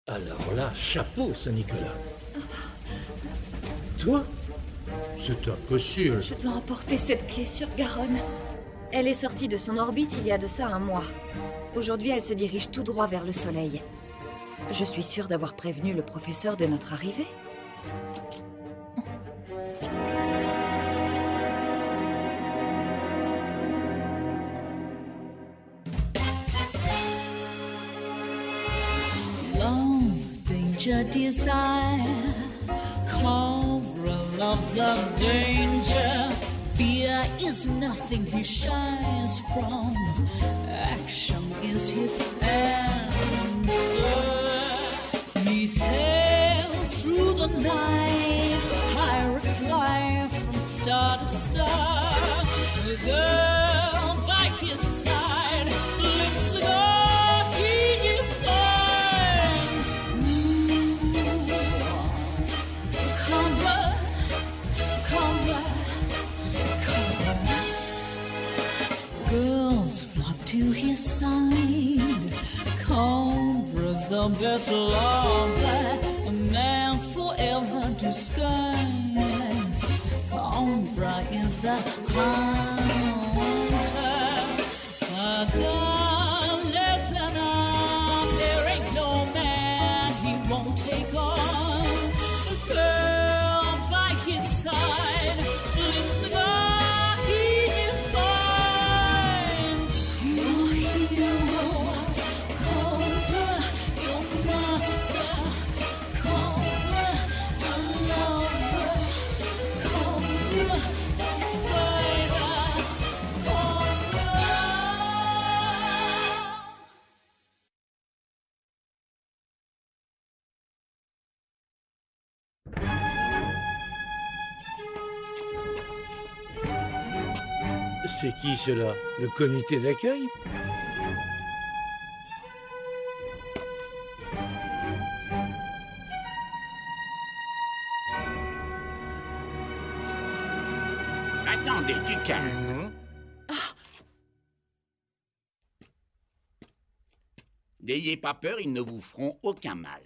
Alors là, chapeau, Saint-Nicolas. Toi? C'est impossible. Je dois emporter cette clé sur Garonne. Elle est sortie de son orbite il y a de ça un mois. Aujourd'hui, elle se dirige tout droit vers le soleil. Je suis sûre d'avoir prévenu le professeur de notre arrivée. Desire. Cobra loves the danger. Fear is nothing he shies from. Action is his answer. He sails through the night, pirate's life from star to star. The girl by his side lifts the door he defines. Girls flock to his side. Cobra's the best lover a man forever disguised. Cobra is the hunter. A gun less than arm. There ain't no man he won't take on. The girl by his side lifts the gun he defines. Your hero, Cobra, your master, Cobra, the lover, Cobra, the fighter, Cobra. C'est qui cela? Le comité d'accueil? Attendez, du calme. N'ayez pas peur, ils ne vous feront aucun mal.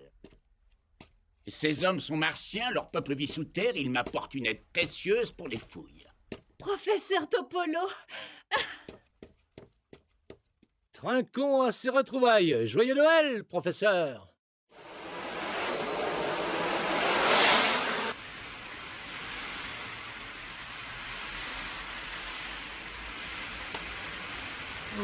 Ces hommes sont martiens, leur peuple vit sous terre, ils m'apportent une aide précieuse pour les fouilles. Professeur Topolo! Trinquons à ces retrouvailles. Joyeux Noël, professeur!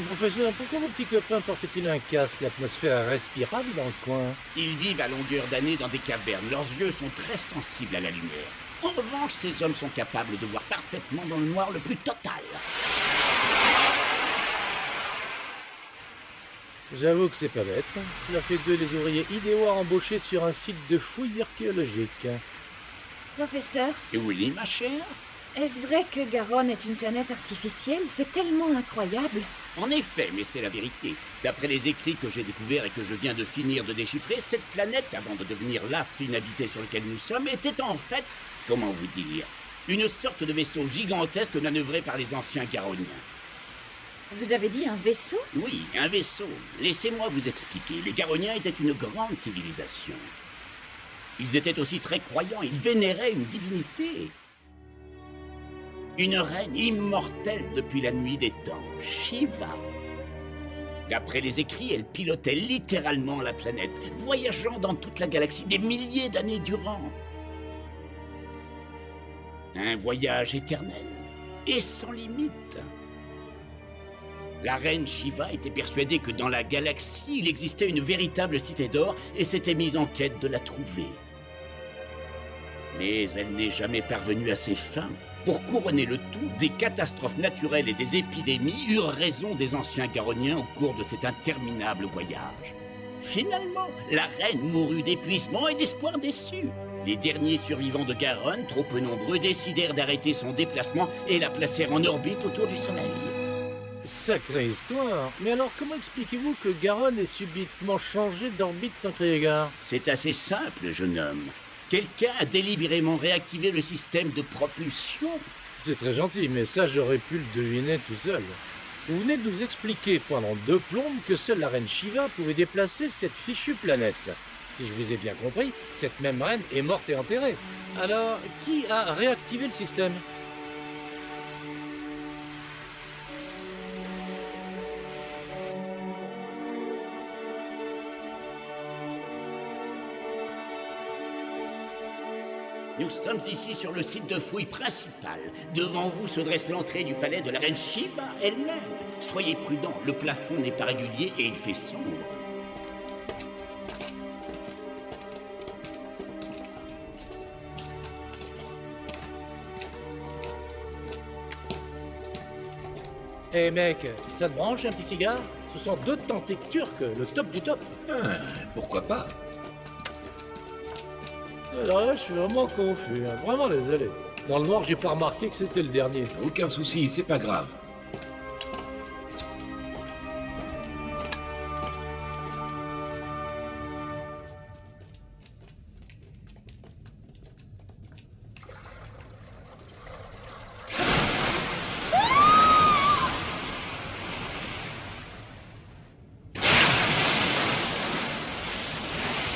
Professeur, pourquoi vos petits copains portent-ils un casque? L'atmosphère est respirable dans le coin. Ils vivent à longueur d'année dans des cavernes, leurs yeux sont très sensibles à la lumière. En revanche, ces hommes sont capables de voir parfaitement dans le noir le plus total. J'avoue que c'est pas bête. Cela fait d'eux les ouvriers idéaux à embaucher sur un site de fouilles archéologiques. Professeur, Et oui, ma chère? est-ce vrai que Garonne est une planète artificielle? C'est tellement incroyable. En effet, mais c'est la vérité. D'après les écrits que j'ai découverts et que je viens de finir de déchiffrer, cette planète, avant de devenir l'astre inhabité sur lequel nous sommes, était en fait, comment vous dire, une sorte de vaisseau gigantesque manœuvré par les anciens Garoniens. Vous avez dit un vaisseau? Oui, un vaisseau. Laissez-moi vous expliquer. Les Garoniens étaient une grande civilisation. Ils étaient aussi très croyants, ils vénéraient une divinité. Une reine immortelle depuis la nuit des temps, Shiva. D'après les écrits, elle pilotait littéralement la planète, voyageant dans toute la galaxie des milliers d'années durant. Un voyage éternel et sans limite. La reine Shiva était persuadée que dans la galaxie, il existait une véritable cité d'or et s'était mise en quête de la trouver. Mais elle n'est jamais parvenue à ses fins. Pour couronner le tout, des catastrophes naturelles et des épidémies eurent raison des anciens Garoniens au cours de cet interminable voyage. Finalement, la reine mourut d'épuisement et d'espoir déçu. Les derniers survivants de Garonne, trop peu nombreux, décidèrent d'arrêter son déplacement et la placèrent en orbite autour du Soleil. Sacrée histoire. Mais alors, comment expliquez-vous que Garonne ait subitement changé d'orbite sans crier gare? C'est assez simple, jeune homme. Quelqu'un a délibérément réactivé le système de propulsion. C'est très gentil, mais ça, j'aurais pu le deviner tout seul. Vous venez de nous expliquer pendant 2 plombes que seule la reine Shiva pouvait déplacer cette fichue planète. Si je vous ai bien compris, cette même reine est morte et enterrée. Alors, qui a réactivé le système? Nous sommes ici sur le site de fouille principal. Devant vous se dresse l'entrée du palais de la reine Shiva elle-même. Soyez prudents, le plafond n'est pas régulier et il fait sombre. Eh mec, ça te branche un petit cigare? Ce sont deux tentées turques, le top du top. Ah, pourquoi pas? Alors là, je suis vraiment confus, hein. Vraiment désolé. Dans le noir, j'ai pas remarqué que c'était le dernier. Aucun souci, c'est pas grave.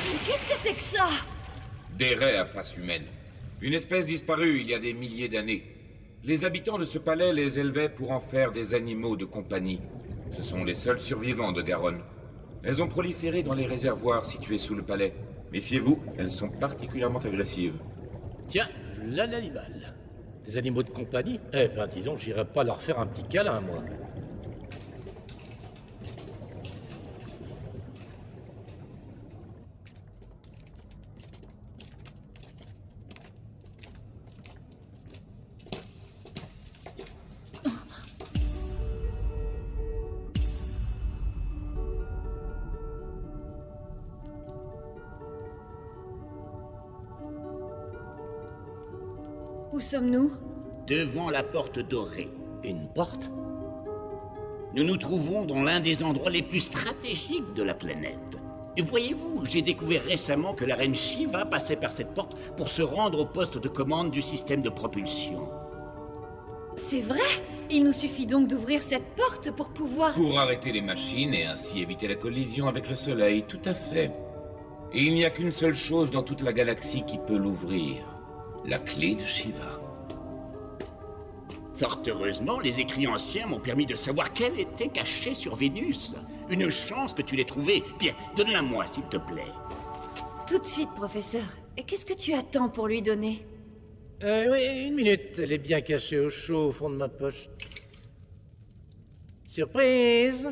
Mais qu'est-ce que c'est que ça? Des raies à face humaine. Une espèce disparue il y a des milliers d'années. Les habitants de ce palais les élevaient pour en faire des animaux de compagnie. Ce sont les seuls survivants de Garonne. Elles ont proliféré dans les réservoirs situés sous le palais. Méfiez-vous, elles sont particulièrement agressives. Tiens, là l'animal. Des animaux de compagnie? Eh ben dis donc, j'irai pas leur faire un petit câlin, moi. Où sommes-nous? Devant la porte dorée. Une porte? Nous nous trouvons dans l'un des endroits les plus stratégiques de la planète. Et voyez-vous, j'ai découvert récemment que la reine Shiva passait par cette porte pour se rendre au poste de commande du système de propulsion. C'est vrai? Il nous suffit donc d'ouvrir cette porte pour pouvoir... Pour arrêter les machines et ainsi éviter la collision avec le Soleil, tout à fait. Et il n'y a qu'une seule chose dans toute la galaxie qui peut l'ouvrir. La clé de Shiva. Fort heureusement, les écrits anciens m'ont permis de savoir qu'elle était cachée sur Vénus. Une chance que tu l'aies trouvée. Bien, donne-la-moi, s'il te plaît. Tout de suite, professeur. Et qu'est-ce que tu attends pour lui donner? Oui, une minute. Elle est bien cachée au chaud au fond de ma poche. Surprise!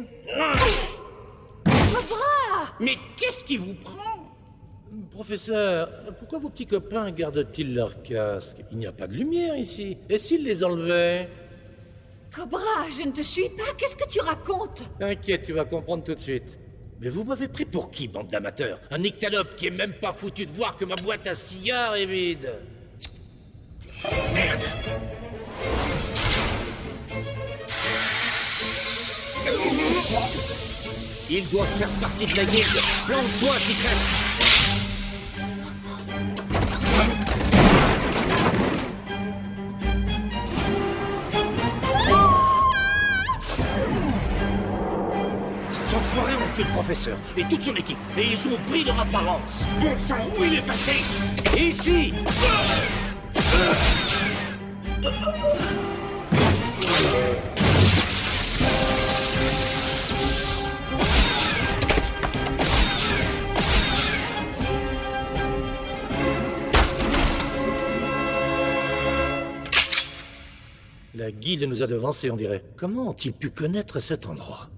Cobra! Mais qu'est-ce qui vous prend? Professeur, pourquoi vos petits copains gardent-ils leur casque? Il n'y a pas de lumière ici. Et s'ils les enlevaient? Cobra, je ne te suis pas. Qu'est-ce que tu racontes? T'inquiète, tu vas comprendre tout de suite. Mais vous m'avez pris pour qui, bande d'amateurs? Un nyctalope qui est même pas foutu de voir que ma boîte à cigares est vide. Merde! Ils doivent faire partie de la guilde. Plante-toi, Chicrette! Ces enfoirés ont tué le professeur et toute son équipe. Et ils ont pris leur apparence. Bon sang, où il est passé? Ici! La guilde nous a devancés, on dirait. Comment ont-ils pu connaître cet endroit?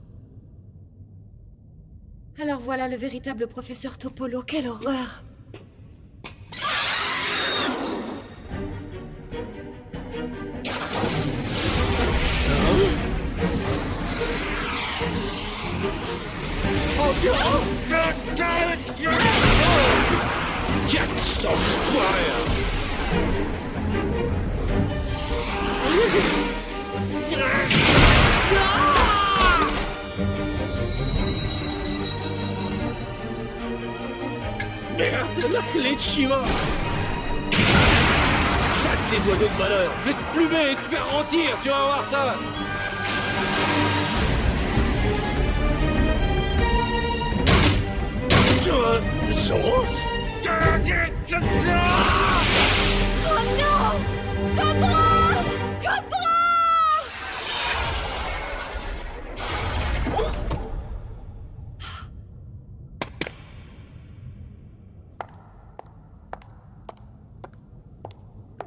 Alors voilà le véritable professeur Topolo. Quelle horreur! Quatre enfoirés! Merde, la clé de Shiva! Saleté d'oiseau de malheur! Je vais te plumer et te faire rôtir, tu vas voir ça! Soros? Oh non! Cobra! Cobra!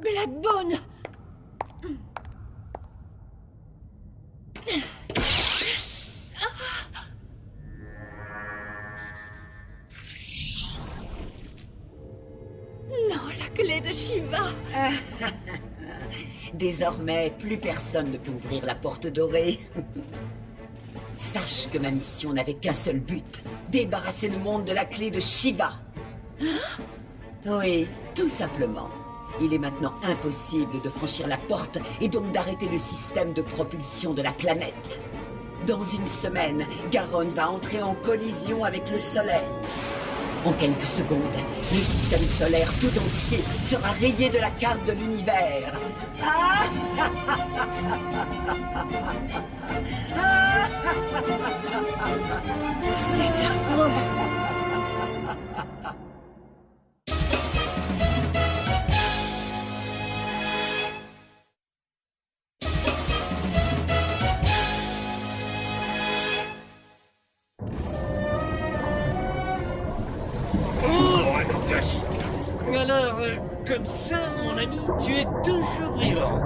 Blackbone! Non, la clé de Shiva! Désormais, plus personne ne peut ouvrir la porte dorée. Sache que ma mission n'avait qu'un seul but. Débarrasser le monde de la clé de Shiva. Oui, tout simplement. Il est maintenant impossible de franchir la porte et donc d'arrêter le système de propulsion de la planète. Dans une semaine, Garonne va entrer en collision avec le Soleil. En quelques secondes, le système solaire tout entier sera rayé de la carte de l'univers. C'est affreux! Alors, comme ça, mon ami, tu es toujours vivant.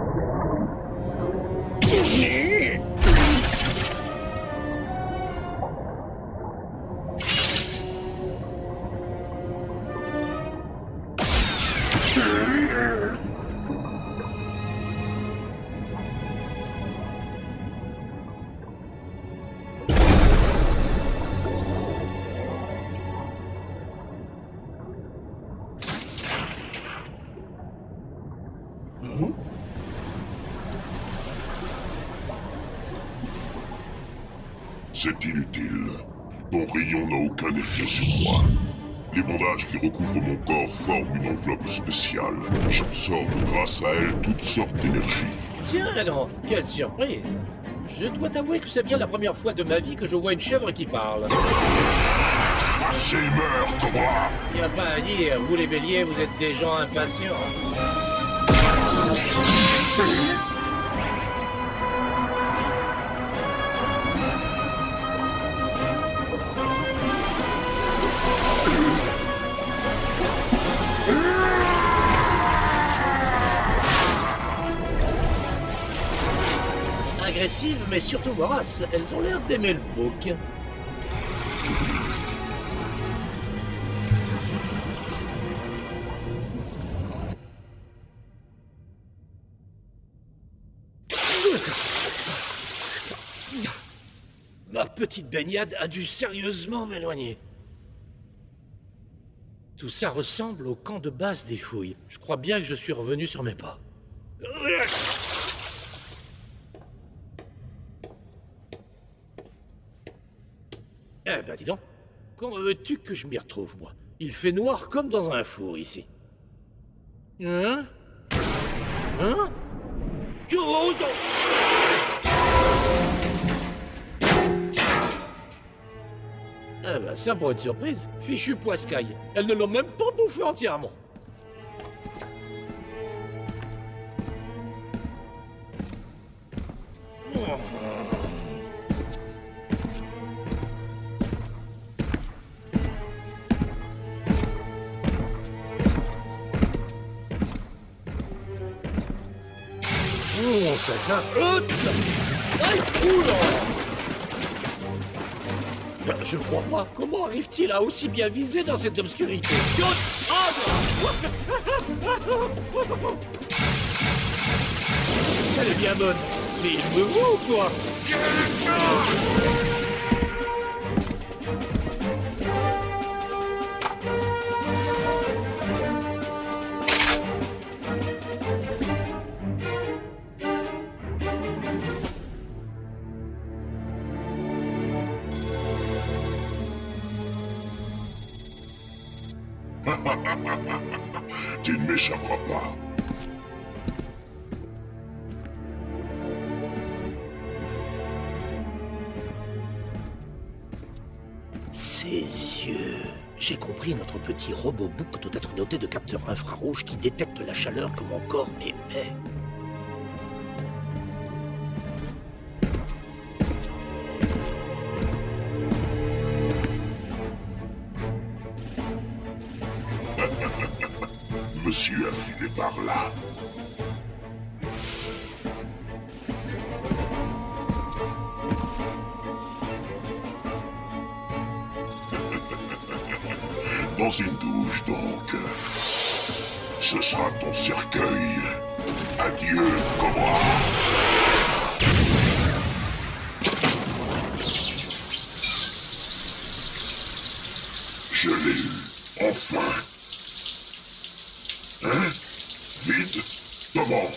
C'est inutile. Ton rayon n'a aucun effet sur moi. Les bandages qui recouvrent mon corps forment une enveloppe spéciale. J'absorbe grâce à elle toutes sortes d'énergie. Tiens donc, quelle surprise. Je dois t'avouer que c'est bien la première fois de ma vie que je vois une chèvre qui parle. Assez meurt, Cobra! Y a pas à dire, vous les béliers, vous êtes des gens impatients. Agressives, mais surtout voraces. Elles ont l'air d'aimer le bouc. Ma petite baignade a dû sérieusement m'éloigner. Tout ça ressemble au camp de base des fouilles. Je crois bien que je suis revenu sur mes pas. Eh ben dis donc, comment veux-tu que je m'y retrouve, moi? Il fait noir comme dans un four, ici. Hein? Hein? Oh, non! Eh ben ça pour une surprise, fichu poiscaille. Elles ne l'ont même pas bouffé entièrement. Oh, ça craint. Aïe, oula! Ben, je crois pas. Comment arrive-t-il à aussi bien viser dans cette obscurité? Elle est bien bonne. Mais il me voit ou quoi? Tu ne m'échapperas pas. Ses yeux, j'ai compris, notre petit robot Book doit être doté de capteurs infrarouges qui détectent la chaleur que mon corps émet. Monsieur a filé par là. Dans une douche, donc. Ce sera ton cercueil. Adieu, Cobra. Je l'ai eu, enfin. Hein? Vite? Comment?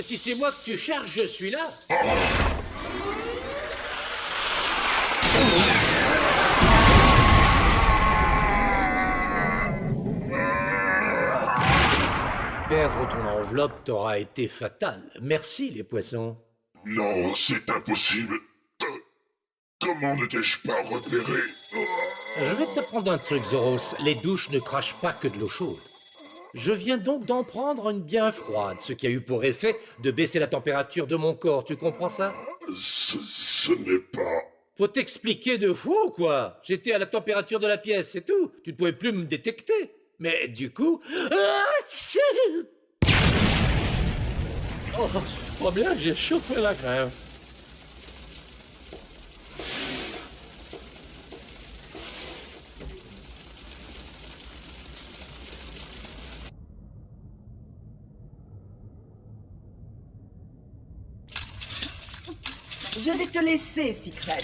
Si c'est moi que tu cherches, je suis là. Perdre ton enveloppe t'aura été fatal. Merci, les poissons. Non, c'est impossible. Comment ne t'ai-je pas repéré? Je vais t'apprendre un truc, Zoros. Les douches ne crachent pas que de l'eau chaude. Je viens donc d'en prendre une bien froide, ce qui a eu pour effet de baisser la température de mon corps. Tu comprends ça? Ce n'est pas... Faut t'expliquer 2 fois ou quoi? J'étais à la température de la pièce, c'est tout. Tu ne pouvais plus me détecter. Mais du coup... Oh, c'est pas bien, j'ai chauffé la crème. Je vais te laisser, Secret.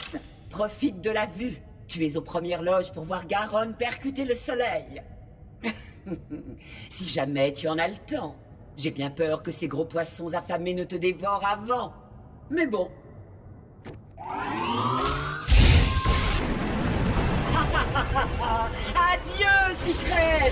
Profite de la vue. Tu es aux premières loges pour voir Garonne percuter le soleil. Si jamais tu en as le temps. J'ai bien peur que ces gros poissons affamés ne te dévorent avant. Mais bon. Adieu, Secret!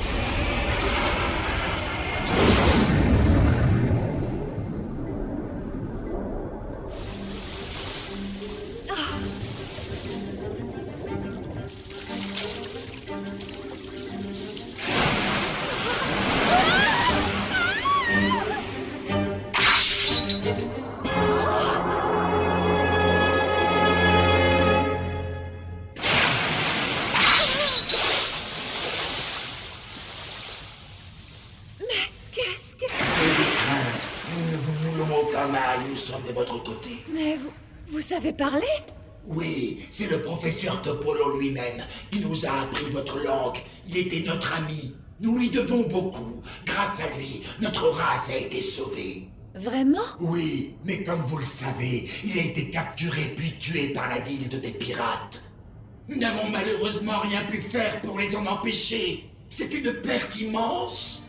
Nous sommes de votre côté. Mais vous savez parler? Oui, c'est le professeur Topolo lui-même qui nous a appris votre langue. Il était notre ami. Nous lui devons beaucoup. Grâce à lui, notre race a été sauvée. Vraiment? Oui, mais comme vous le savez, il a été capturé puis tué par la guilde des pirates. Nous n'avons malheureusement rien pu faire pour les en empêcher. C'est une perte immense.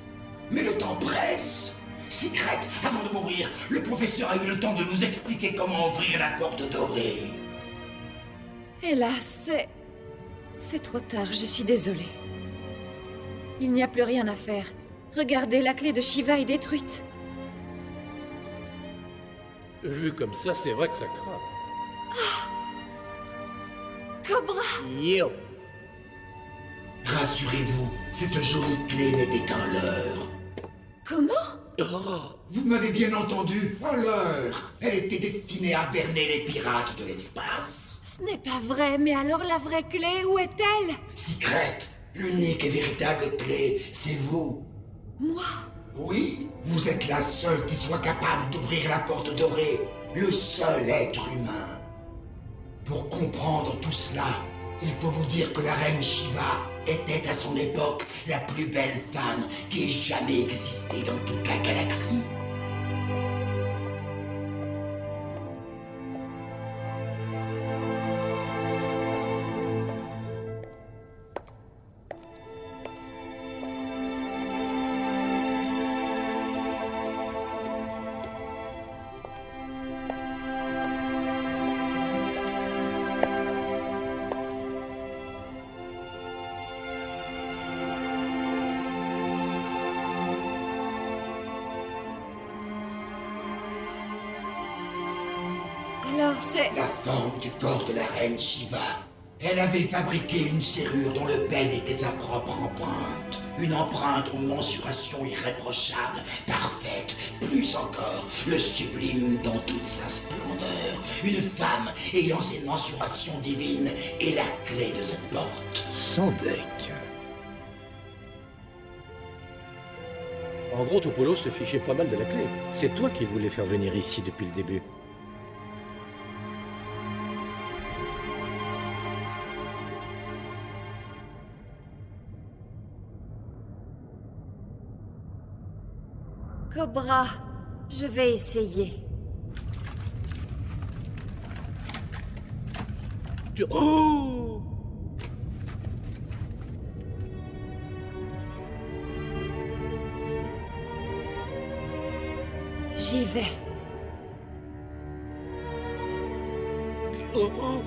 Mais le temps presse. Secret, avant de mourir, le professeur a eu le temps de nous expliquer comment ouvrir la porte dorée. Hélas, c'est trop tard, je suis désolée. Il n'y a plus rien à faire. Regardez, la clé de Shiva est détruite. Vu comme ça, c'est vrai que ça craint. Cobra! Yo! Rassurez-vous, cette jolie clé n'était qu'un leurre. Comment? Oh. Vous m'avez bien entendu, un leurre. Elle était destinée à berner les pirates de l'espace. Ce n'est pas vrai, mais alors la vraie clé, où est-elle? Secret, l'unique et véritable clé, c'est vous. Moi? Oui, vous êtes la seule qui soit capable d'ouvrir la porte dorée. Le seul être humain. Pour comprendre tout cela, il faut vous dire que la reine Shiva était à son époque la plus belle femme qui ait jamais existé dans toute la galaxie. c'est... La forme du corps de la reine Shiva. Elle avait fabriqué une serrure dont le pen était sa propre empreinte. Une empreinte aux mensurations irréprochables, parfaite, plus encore, le sublime dans toute sa splendeur. Une femme ayant ses mensurations divines et la clé de cette porte. Sans deck. En gros, Topolo se fichait pas mal de la clé. C'est toi qui voulais faire venir ici depuis le début. Cobra, je vais essayer. Oh! J'y vais. Oh, oh.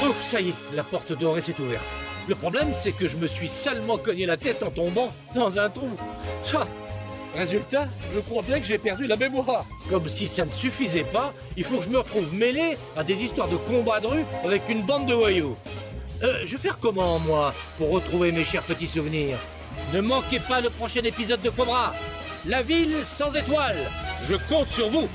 Ouf, ça y est, la porte dorée s'est ouverte. Le problème, c'est que je me suis salement cogné la tête en tombant dans un trou. Ça. Résultat, je crois bien que j'ai perdu la mémoire. Comme si ça ne suffisait pas, il faut que je me retrouve mêlé à des histoires de combat de rue avec une bande de voyous. Je vais faire comment, moi, pour retrouver mes chers petits souvenirs? Ne manquez pas le prochain épisode de Cobra, la ville sans étoiles. Je compte sur vous.